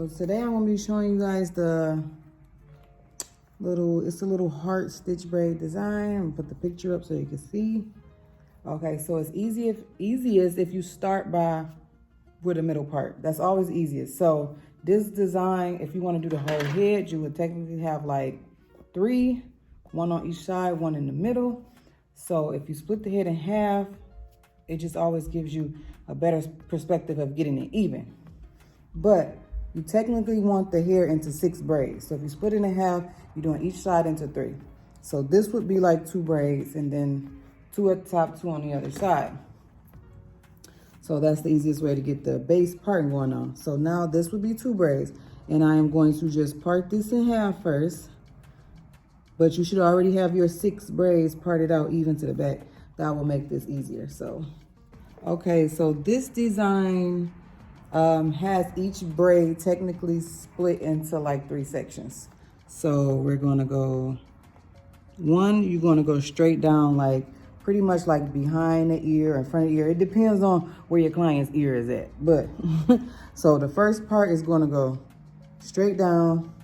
So today I'm gonna be showing you guys the it's a little heart stitch braid design. I'm gonna put the picture up so you can see. Okay, so it's easiest if you start with the middle part. That's always easiest. So this design, if you want to do the whole head, you would technically have like 3, 1 on each side, 1 in the middle. So if you split the head in half, it just always gives you a better perspective of getting it even. But you technically want the hair into 6 braids. So if you split it in half, you're doing each side into 3. So this would be like 2 braids and then 2 at the top, 2 on the other side. So that's the easiest way to get the base part going on. So now this would be 2 braids, and I am going to just part this in half first. But you should already have your 6 braids parted out even to the back. That will make this easier. So, okay, so this design has each braid technically split into like 3 sections. So we're gonna go, one, you're gonna go straight down like pretty much like behind the ear, in front of the ear. It depends on where your client's ear is at. But so the first part is gonna go straight down,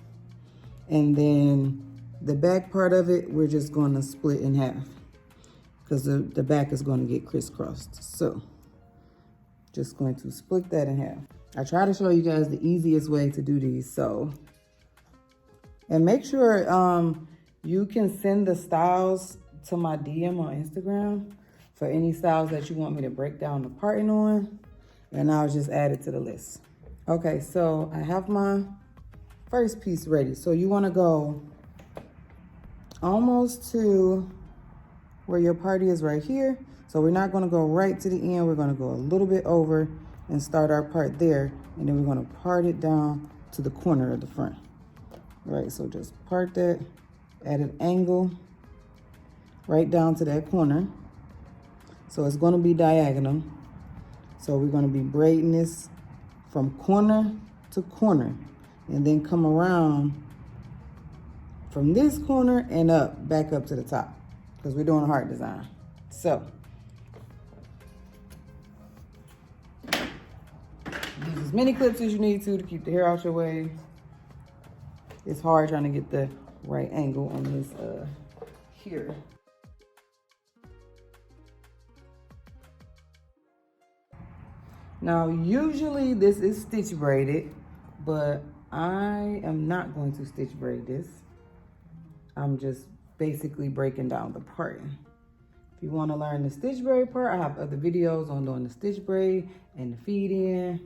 and then the back part of it, we're just gonna split in half because the back is gonna get crisscrossed. So just going to split that in half. I try to show you guys the easiest way to do these. So, and make sure you can send the styles to my DM on Instagram for any styles that you want me to break down the parting on, and I'll just add it to the list. Okay, so I have my first piece ready. So you wanna go almost to where your party is right here. So we're not gonna go right to the end, we're gonna go a little bit over and start our part there, and then we're gonna part it down to the corner of the front. All right, so just part that at an angle right down to that corner. So it's gonna be diagonal. So we're gonna be braiding this from corner to corner, and then come around from this corner and up, back up to the top, because we're doing a heart design. So use as many clips as you need to keep the hair out your way. It's hard trying to get the right angle on this here. Now, usually this is stitch braided, but I am not going to stitch braid this. I'm just basically breaking down the parting. If you want to learn the stitch braid part, I have other videos on doing the stitch braid and the feed in.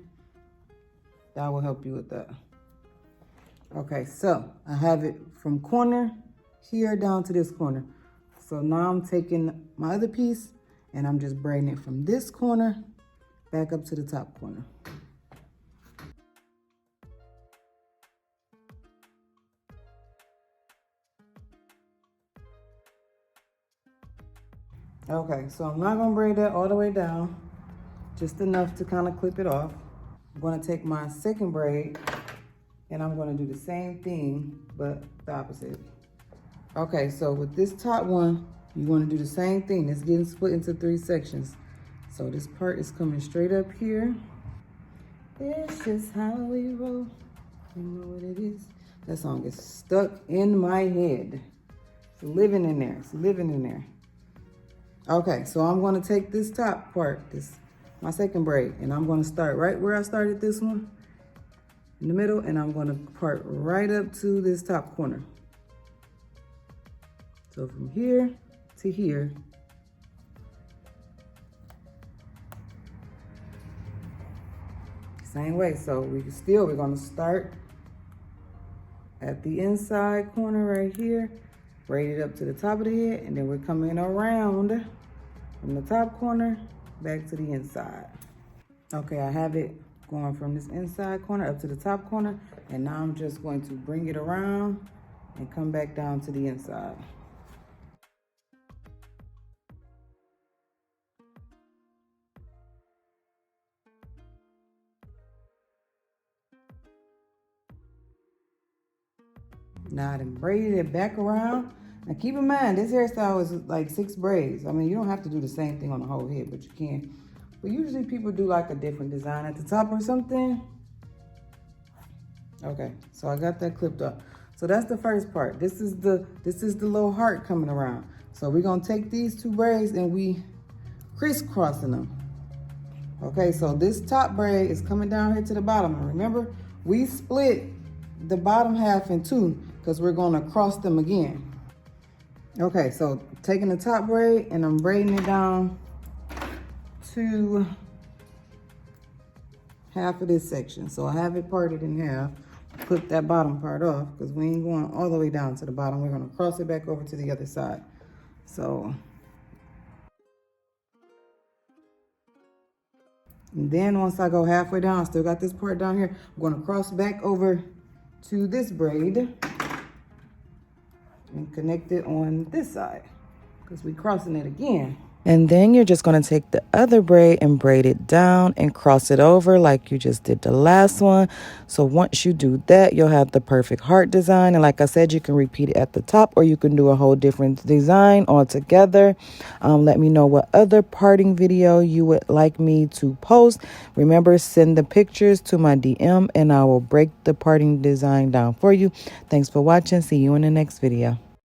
That will help you with that. Okay, so I have it from corner here down to this corner. So now I'm taking my other piece and I'm just braiding it from this corner back up to the top corner. Okay, so I'm not gonna braid that all the way down, just enough to kind of clip it off. I'm gonna take my second braid and I'm gonna do the same thing, but the opposite. Okay, so with this top one, you wanna do the same thing. It's getting split into 3 sections. So this part is coming straight up here. It's just how we roll, you know what it is. That song is stuck in my head. It's living in there, it's living in there. Okay, so I'm gonna take this top part, my second braid, and I'm gonna start right where I started this one, in the middle, and I'm gonna part right up to this top corner. So from here to here. Same way, so we're gonna start at the inside corner right here, braid it up to the top of the head, and then we're coming around from the top corner back to the inside. Okay, I have it going from this inside corner up to the top corner, and now I'm just going to bring it around and come back down to the inside. Now I done braided it back around. Now keep in mind, this hairstyle is like 6 braids. I mean, you don't have to do the same thing on the whole head, but you can. But usually people do like a different design at the top or something. Okay, so I got that clipped up. So that's the first part. This is the little heart coming around. So we're gonna take these two braids and we crisscrossing them. Okay, so this top braid is coming down here to the bottom. And remember, we split the bottom half in two because we're gonna cross them again. Okay, so taking the top braid and I'm braiding it down to half of this section. So I have it parted in half. Put that bottom part off because we ain't going all the way down to the bottom. We're gonna cross it back over to the other side. So, and then once I go halfway down, I still got this part down here. I'm gonna cross back over to this braid and connect it on this side because we're crossing it again. And then you're just going to take the other braid and braid it down and cross it over like you just did the last one. So once you do that, you'll have the perfect heart design. And like I said, you can repeat it at the top or you can do a whole different design altogether. Let me know what other parting video you would like me to post. Remember, send the pictures to my DM and I will break the parting design down for you. Thanks for watching. See you in the next video.